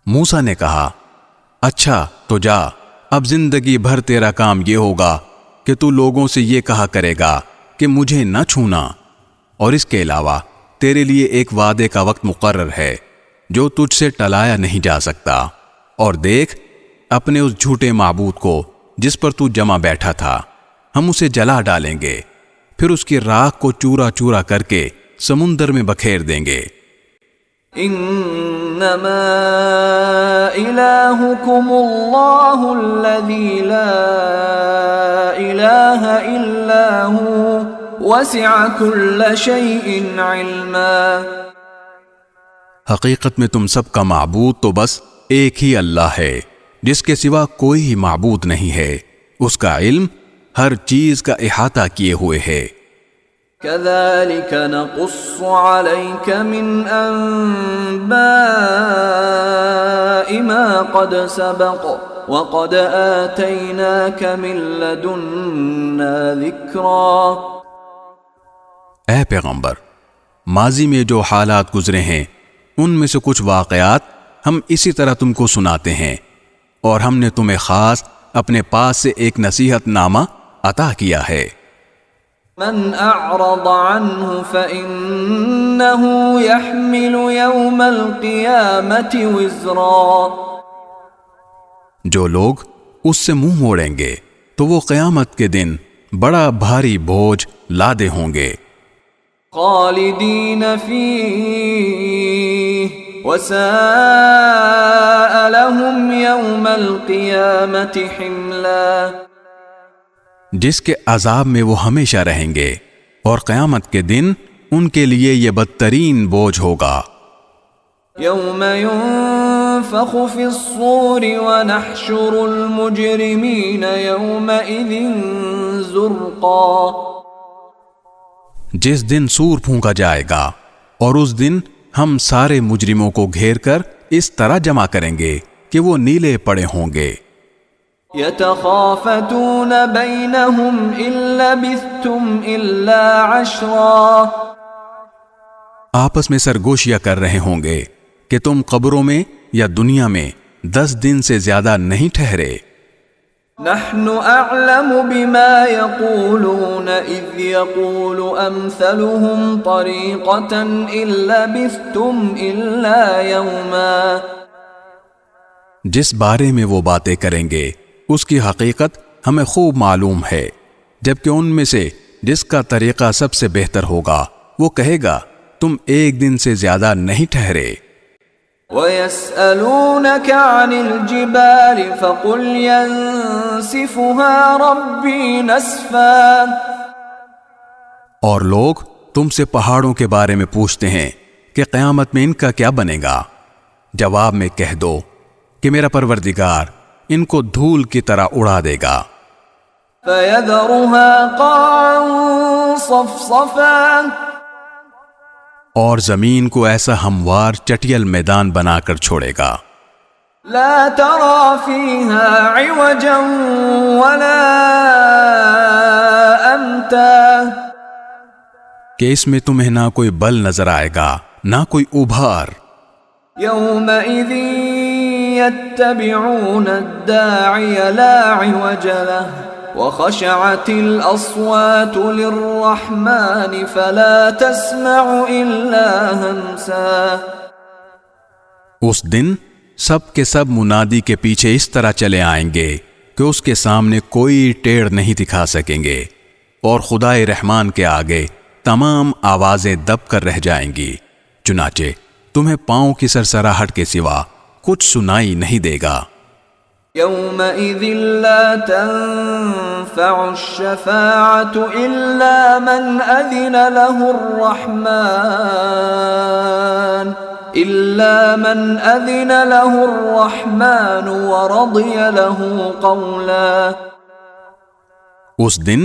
موسیٰ نے کہا، اچھا تو جا، اب زندگی بھر تیرا کام یہ ہوگا کہ تو لوگوں سے یہ کہا کرے گا کہ مجھے نہ چھونا، اور اس کے علاوہ تیرے لیے ایک وعدے کا وقت مقرر ہے جو تجھ سے ٹلایا نہیں جا سکتا، اور دیکھ اپنے اس جھوٹے معبود کو جس پر تو جمع بیٹھا تھا، ہم اسے جلا ڈالیں گے، پھر اس کی راکھ کو چورا چورا کر کے سمندر میں بکھیر دیں گے۔ انما الہکم اللہ الذی لا الہ الا ہو وسع کل شیء علما۔ حقیقت میں تم سب کا معبود تو بس ایک ہی اللہ ہے، جس کے سوا کوئی ہی معبود نہیں ہے، اس کا علم ہر چیز کا احاطہ کیے ہوئے ہے۔ كذلك نقص عليك من أنباء ما قد سبق وقد آتيناك من لدنا ذكرا۔ اے پیغمبر، ماضی میں جو حالات گزرے ہیں ان میں سے کچھ واقعات ہم اسی طرح تم کو سناتے ہیں، اور ہم نے تمہیں خاص اپنے پاس سے ایک نصیحت نامہ عطا کیا ہے۔ من اعرض عنه فإنه يحمل يوم القيامة وزرا۔ جو لوگ اس سے منہ موڑیں گے تو وہ قیامت کے دن بڑا بھاری بوجھ لادے ہوں گے۔ خالدین فیہ وساء لهم يوم القيامة حملا، جس کے عذاب میں وہ ہمیشہ رہیں گے اور قیامت کے دن ان کے لیے یہ بدترین بوجھ ہوگا۔ يوم ينفخ في الصور ونحشر المجرمين يومئذ زرقا، جس دن سور پھونکا جائے گا اور اس دن ہم سارے مجرموں کو گھیر کر اس طرح جمع کریں گے کہ وہ نیلے پڑے ہوں گے۔ يتخافتون بينهم إن لبثتم إلا عشرا، آپس میں سرگوشیاں کر رہے ہوں گے کہ تم قبروں میں یا دنیا میں 10 دن سے زیادہ نہیں ٹھہرے۔ نحن أعلم بما يقولون إذ يقول أمثلهم طريقة إن لبثتم إلا يوما، جس بارے میں وہ باتیں کریں گے اس کی حقیقت ہمیں خوب معلوم ہے، جبکہ ان میں سے جس کا طریقہ سب سے بہتر ہوگا وہ کہے گا تم ایک دن سے زیادہ نہیں ٹھہرے۔ وَيَسْأَلُونَكَ عَنِ الْجِبَالِ فَقُلْ يَنسِفُهَا رَبِّي نَسْفًا، اور لوگ تم سے پہاڑوں کے بارے میں پوچھتے ہیں کہ قیامت میں ان کا کیا بنے گا، جواب میں کہہ دو کہ میرا پروردگار ان کو دھول کی طرح اڑا دے گا۔ فَيَذَرُهَا قَاعًا صَفْصَفًا، اور زمین کو ایسا ہموار چٹیل میدان بنا کر چھوڑے گا۔ لا ترى فيها عوجا ولا أمتا، کہ اس میں تمہیں نہ کوئی بل نظر آئے گا نہ کوئی ابھار۔ يومئذ يتبعون الداعي لا عوج له وخشعت الأصوات للرحمن فلا تسمع إلا همسا، اس دن سب کے سب منادی کے پیچھے اس طرح چلے آئیں گے کہ اس کے سامنے کوئی ٹیڑھ نہیں دکھا سکیں گے، اور خدائے رحمان کے آگے تمام آوازیں دب کر رہ جائیں گی، چنانچہ تمہیں پاؤں کی سرسراہٹ کے سوا کچھ سنائی نہیں دے گا۔ يومئذ لا تنفع الشفاعة إلا من أذن له الرحمن ورضي له قولا، اس دن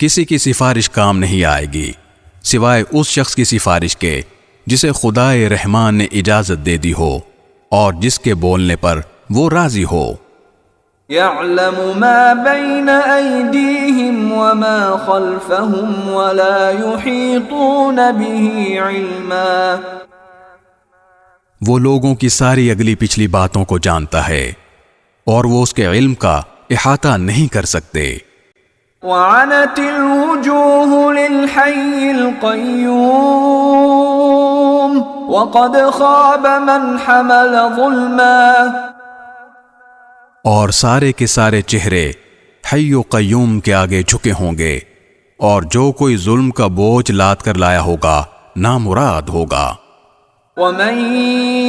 کسی کی سفارش کام نہیں آئے گی سوائے اس شخص کی سفارش کے جسے خدائے رحمان نے اجازت دے دی ہو اور جس کے بولنے پر وہ راضی ہو۔ يعلم ما بين أيديهم وما خلفهم ولا يحيطون به علما، وہ لوگوں کی ساری اگلی پچھلی باتوں کو جانتا ہے اور وہ اس کے علم کا احاطہ نہیں کر سکتے۔ وعنت الوجوه للحي القيوم وقد خاب من حمل ظلما، اور سارے کے سارے چہرے حی و قیوم کے آگے جھکے ہوں گے، اور جو کوئی ظلم کا بوجھ لاد کر لایا ہوگا نامراد ہوگا۔ ومن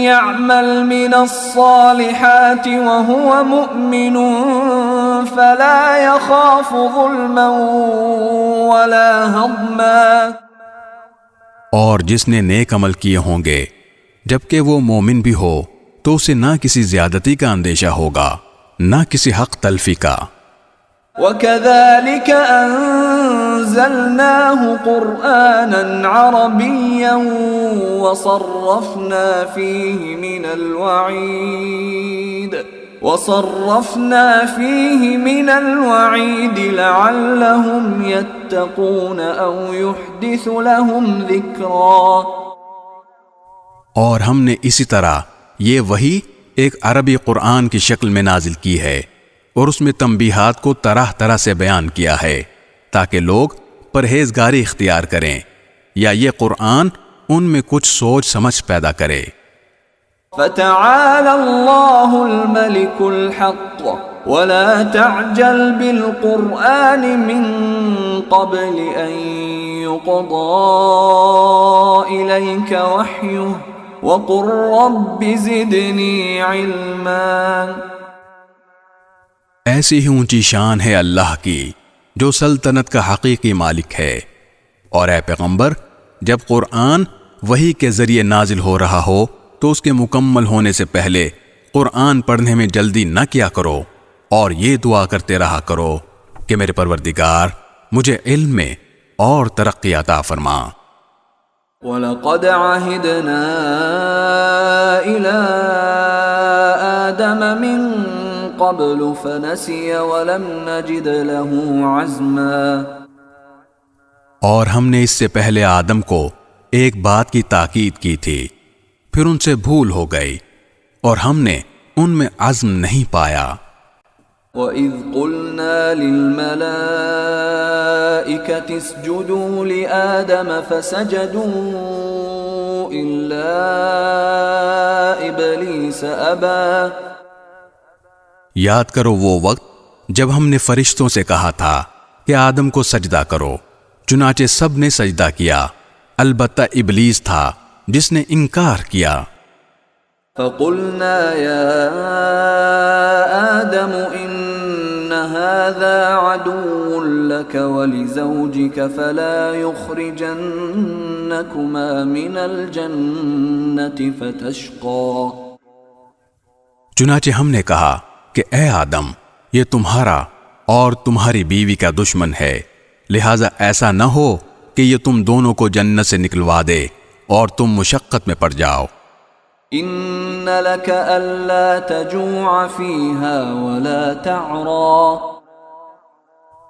يعمل من الصالحات وهو مؤمن فلا يخاف ظلما ولا هضما، اور جس نے نیک عمل کیے ہوں گے جبکہ وہ مومن بھی ہو تو اسے نہ کسی زیادتی کا اندیشہ ہوگا نہ کسی حق تلفی کا۔ وَكَذَلِكَ أَنزَلْنَاهُ قُرْآنًا عَرَبِيًّا وَصَرَّفْنَا فِيهِ مِنَ الْوَعِيدِ لَعَلَّهُمْ يَتَّقُونَ أَوْ يُحْدِثُ لَهُمْ ذِكْرًا، اور ہم نے اسی طرح یہ وحی ایک عربی قرآن کی شکل میں نازل کی ہے اور اس میں تنبیہات کو طرح طرح سے بیان کیا ہے تاکہ لوگ پرہیزگاری اختیار کریں یا یہ قرآن ان میں کچھ سوچ سمجھ پیدا کرے۔ فَتَعَالَى اللَّهُ الْمَلِكُ الْحَقُّ وَلَا تَعْجَلْ بِالْقُرْآنِ مِنْ قَبْلِ أَنْ يُقْضَى إِلَيْكَ وَحْيُهُ وقل رب زدنی علما. ایسی ہی اونچی شان ہے اللہ کی جو سلطنت کا حقیقی مالک ہے. اور اے پیغمبر، جب قرآن وحی کے ذریعے نازل ہو رہا ہو تو اس کے مکمل ہونے سے پہلے قرآن پڑھنے میں جلدی نہ کیا کرو، اور یہ دعا کرتے رہا کرو کہ میرے پروردگار مجھے علم میں اور ترقی عطا فرما. وَلَقَدْ عَهِدْنَا إِلَىٰ آدَمَ مِن قَبْلُ فَنَسِيَ وَلَمْ نَجِدْ لَهُ عَزْمًا. اور ہم نے اس سے پہلے آدم کو ایک بات کی تاکید کی تھی، پھر ان سے بھول ہو گئی اور ہم نے ان میں عزم نہیں پایا. وَإِذْ قُلْنَا لِلْمَلَائِكَةِ اسْجُدُوا لِآدَمَ فَسَجَدُوا إِلَّا إِبْلِيسَ أَبَى. یاد کرو وہ وقت جب ہم نے فرشتوں سے کہا تھا کہ آدم کو سجدہ کرو، چنانچہ سب نے سجدہ کیا، البتہ ابلیس تھا جس نے انکار کیا. فَقُلْنَا يَا آدَمُ إِنَّ هَذَا عَدُوٌّ لَكَ وَلِزَوْجِكَ فَلَا يُخْرِجَنَّكُمَا مِنَ الْجَنَّةِ فَتَشْقَى. چنانچہ ہم نے کہا کہ اے آدم، یہ تمہارا اور تمہاری بیوی کا دشمن ہے، لہذا ایسا نہ ہو کہ یہ تم دونوں کو جنت سے نکلوا دے اور تم مشقت میں پڑ جاؤ. إِنَّ لَكَ أَلَّا تَجُوعَ فِيهَا وَلَا تَعْرَى.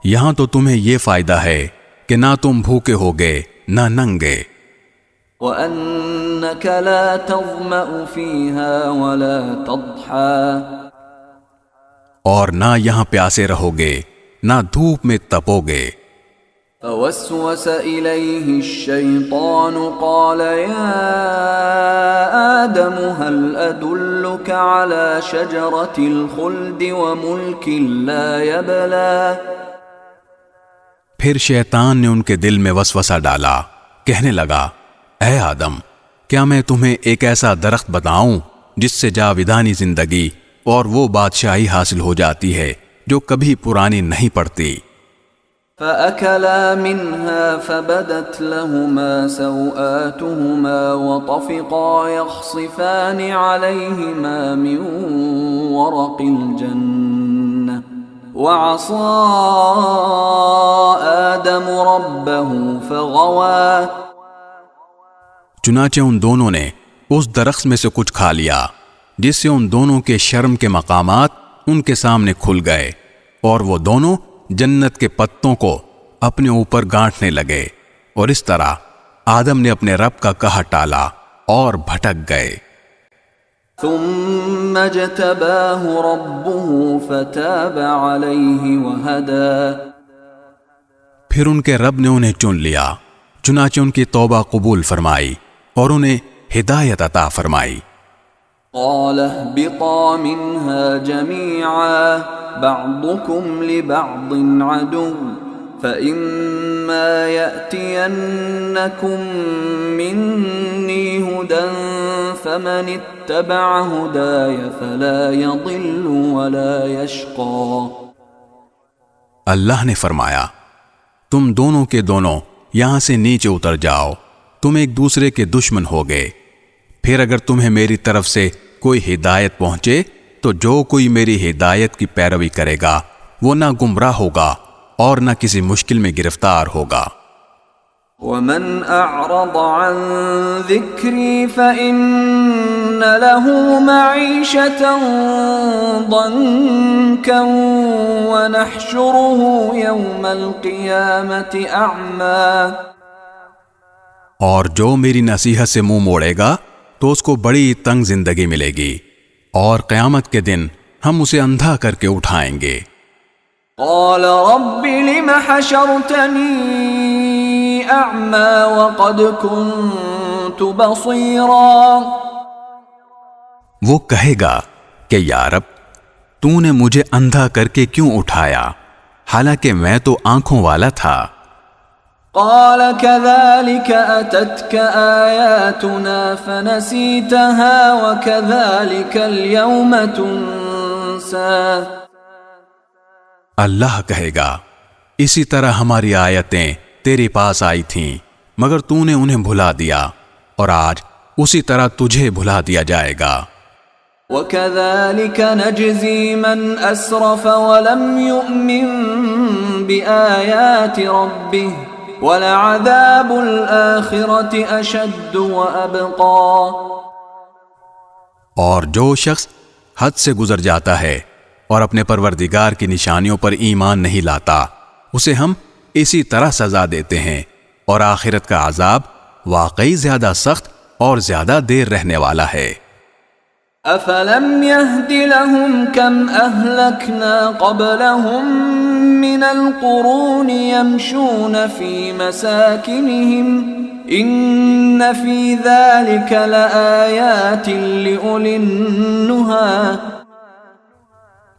یہاں تو تمہیں یہ فائدہ ہے کہ نہ تم بھوکے ہوگے نہ ننگے. وَأَنَّكَ لَا تَظْمَأُ فِيهَا وَلَا تَضْحَى. اور نہ یہاں پیاسے رہو گے نہ دھوپ میں تپو گے. فوسوس إليه الشيطان قال يا آدم هل أدلك على شجرة الخلد وملك لا يبلى. پھر شیطان نے ان کے دل میں وسوسہ ڈالا، کہنے لگا اے آدم، کیا میں تمہیں ایک ایسا درخت بتاؤں جس سے جاودانی زندگی اور وہ بادشاہی حاصل ہو جاتی ہے جو کبھی پرانی نہیں پڑتی. فَأَكَلَا مِنْهَا فَبَدَتْ لَهُمَا سَوْآتُهُمَا وَطَفِقَا يَخْصِفَانِ عَلَيْهِمَا مِنْ وَرَقِ الْجَنَّةِ وَعَصَى آدَمُ رَبَّهُ فَغَوَى. چنانچہ ان دونوں نے اس درخت میں سے کچھ کھا لیا جس سے ان دونوں کے شرم کے مقامات ان کے سامنے کھل گئے، اور وہ دونوں جنت کے پتوں کو اپنے اوپر گانٹنے لگے، اور اس طرح آدم نے اپنے رب کا کہا ٹالا اور بھٹک گئے. ثم اجتباه ربه فتاب عليه وهدى. پھر ان کے رب نے انہیں چن لیا، چنانچہ ان کی توبہ قبول فرمائی اور انہیں ہدایت عطا فرمائی. قال اهبطا منها جميعا بعضكم لبعض عدو فإما يأتينكم مني هدى فمن اتبع هداي فلا يضل ولا يشقى. اللہ نے فرمایا تم دونوں کے دونوں یہاں سے نیچے اتر جاؤ، تم ایک دوسرے کے دشمن ہو گئے. پھر اگر تمہیں میری طرف سے کوئی ہدایت پہنچے تو جو کوئی میری ہدایت کی پیروی کرے گا وہ نہ گمراہ ہوگا اور نہ کسی مشکل میں گرفتار ہوگا. ومن اعرض عن ذکری فإن له معیشة ضنکا ونحشره یوم القیامة اعما. اور جو میری نصیحت سے منہ موڑے گا تو اس کو بڑی تنگ زندگی ملے گی، اور قیامت کے دن ہم اسے اندھا کر کے اٹھائیں گے. قال رب لم حشرتنی اعما وقد كنت بصیرا. وہ کہے گا کہ یا رب، تو نے مجھے اندھا کر کے کیوں اٹھایا، حالانکہ میں تو آنکھوں والا تھا. قال كذلك أتتك آياتنا فنسيتها وكذلك اليوم تنسى. اللہ کہے گا اسی طرح ہماری آیتیں تیرے پاس آئی تھیں مگر تو نے انہیں بھلا دیا اور آج اسی طرح تجھے بھلا دیا جائے گا. وَكَذَلِكَ نَجْزِي مَنْ أَسْرَفَ وَلَمْ يُؤْمِنْ بِآيَاتِ رَبِّهِ وَلَعَذَابُ الْآخِرَةِ أَشَدُّ وَأَبْقَى. اور جو شخص حد سے گزر جاتا ہے اور اپنے پروردگار کی نشانیوں پر ایمان نہیں لاتا اسے ہم اسی طرح سزا دیتے ہیں اور آخرت کا عذاب واقعی زیادہ سخت اور زیادہ دیر رہنے والا ہے. أَفَلَمْ يَهْدِ لَهُمْ كَمْ أَهْلَكْنَا قَبْلَهُمْ مِنَ الْقُرُونِ يَمْشُونَ فِي مَسَاكِنِهِمْ إِنَّ فِي ذَلِكَ لَآيَاتٍ لِأُولِي النُّهَى.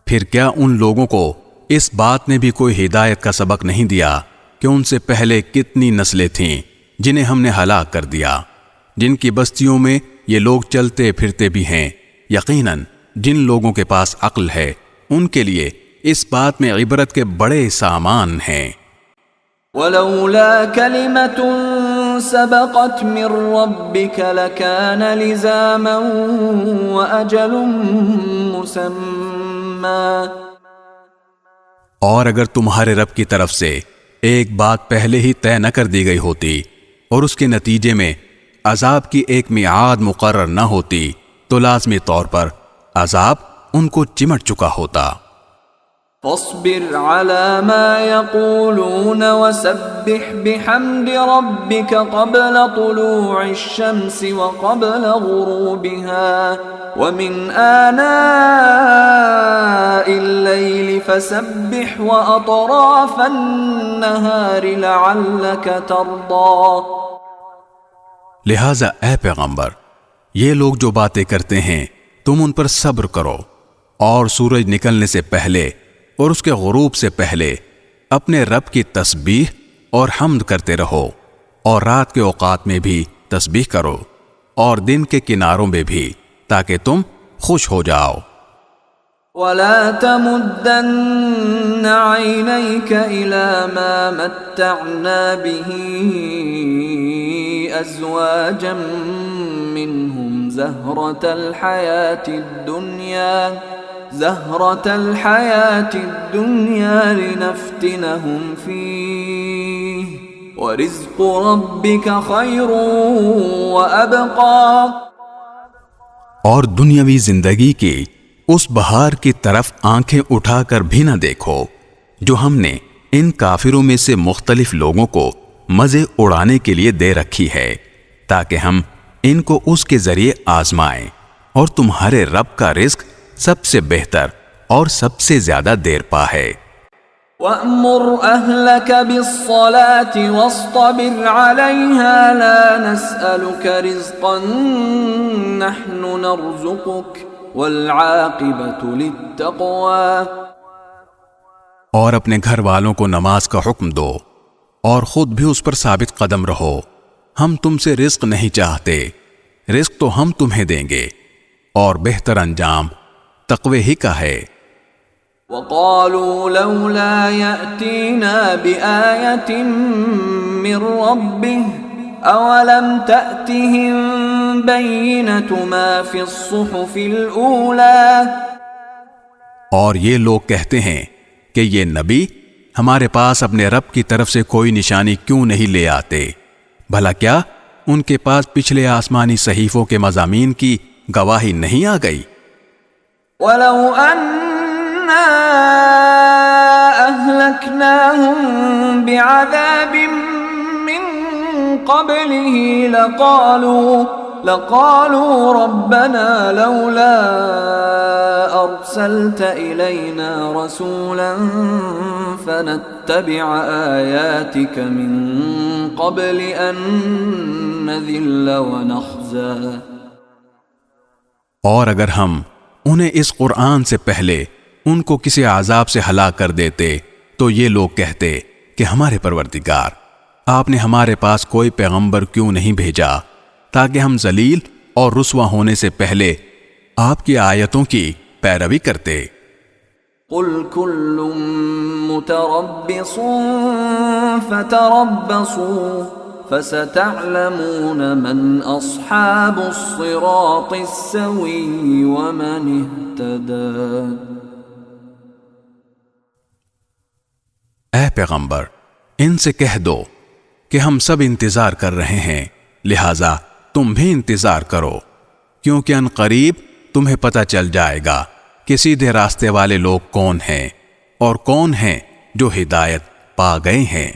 پھر کیا ان لوگوں کو اس بات نے بھی کوئی ہدایت کا سبق نہیں دیا کہ ان سے پہلے کتنی نسلیں تھیں جنہیں ہم نے ہلاک کر دیا، جن کی بستیوں میں یہ لوگ چلتے پھرتے بھی ہیں. یقیناً جن لوگوں کے پاس عقل ہے ان کے لیے اس بات میں عبرت کے بڑے سامان ہیں. وَلَوْلَا كَلِمَةٌ سَبَقَتْ مِنْ رَبِّكَ لَكَانَ لِزَامًا وَأَجَلٌ مُّسَمًّى. اور اگر تمہارے رب کی طرف سے ایک بات پہلے ہی طے نہ کر دی گئی ہوتی اور اس کے نتیجے میں عذاب کی ایک میعاد مقرر نہ ہوتی تو لازمی طور پر عذاب ان کو چمٹ چکا ہوتا. فاصبر على ما يقولون وسبح بحمد ربك قبل طلوع الشمس وقبل غروبها ومن آناء الليل فسبح وأطراف النهار لعلك ترضى. لہذا اے پیغمبر یہ لوگ جو باتیں کرتے ہیں تم ان پر صبر کرو اور سورج نکلنے سے پہلے اور اس کے غروب سے پہلے اپنے رب کی تسبیح اور حمد کرتے رہو اور رات کے اوقات میں بھی تسبیح کرو اور دن کے کناروں میں بھی تاکہ تم خوش ہو جاؤ. وَلَا تَمُدَّنَّ عَيْنَيْكَ إِلَى مَا مَتَّعْنَا بِهِ أَزْوَاجًا مِّنْهُمْ زَهْرَةَ الْحَيَاةِ الدُّنْيَا لِنَفْتِنَهُمْ فِيهِ وَرِزْقُ رَبِّكَ خَيْرٌ وَأَبْقَى. اور دنیاوی زندگی کی اس بہار کی طرف آنکھیں اٹھا کر بھی نہ دیکھو جو ہم نے ان کافروں میں سے مختلف لوگوں کو مزے اڑانے کے لیے دے رکھی ہے تاکہ ہم ان کو اس کے ذریعے آزمائیں اور تمہارے رب کا رزق سب سے بہتر اور سب سے زیادہ دیر پا ہے. وَأْمُرْ أَهْلَكَ بِالصَّلَاةِ وَاصْطَبِرْ عَلَيْهَا لَا نَسْأَلُكَ رِزْقًا نَحْنُ نَرْزُقُكَ وَالْعَاقِبَةُ لِلتَّقْوَى. اور اپنے گھر والوں کو نماز کا حکم دو اور خود بھی اس پر ثابت قدم رہو. ہم تم سے رزق نہیں چاہتے، رزق تو ہم تمہیں دیں گے اور بہتر انجام تقوی ہی کا ہے. وَقَالُوا لَوْلَا يَأْتِينَا بِآيَةٍ مِّن رَّبِّهِ أَوَلَمْ تَأْتِهِم بَيِّنَةُ مَا فِي الصُّحُفِ الْأُولَى. اور یہ لوگ کہتے ہیں کہ یہ نبی ہمارے پاس اپنے رب کی طرف سے کوئی نشانی کیوں نہیں لے آتے؟ بھلا کیا ان کے پاس پچھلے آسمانی صحیفوں کے مضامین کی گواہی نہیں آ گئی؟ وَلَوْ أَنَّا أَهْلَكْنَاهُمْ بِعَذَابٍ مِّن قَبْلِهِ لَقَالُوا رَبَّنَا لَوْلَا أَرْسَلْتَ إِلَيْنَا رَسُولًا فَنَتَّبِعَ آيَاتِكَ مِن قَبْلِ أَن نَّذِلَّ وَنَخْزَىٰ. اور اگر ہم انہیں اس قرآن سے پہلے ان کو کسی عذاب سے ہلاک کر دیتے تو یہ لوگ کہتے کہ ہمارے پروردگار آپ نے ہمارے پاس کوئی پیغمبر کیوں نہیں بھیجا تاکہ ہم ذلیل اور رسوا ہونے سے پہلے آپ کی آیتوں کی پیروی کرتے؟ قل كل متربص فتربصوا فستعلمون من اصحاب الصراط السوي ومن اهتدى۔ اے پیغمبر، ان سے کہہ دو کہ ہم سب انتظار کر رہے ہیں، لہذا تم بھی انتظار کرو، کیونکہ ان قریب تمہیں پتہ چل جائے گا کہ سیدھے راستے والے لوگ کون ہیں اور کون ہیں جو ہدایت پا گئے ہیں۔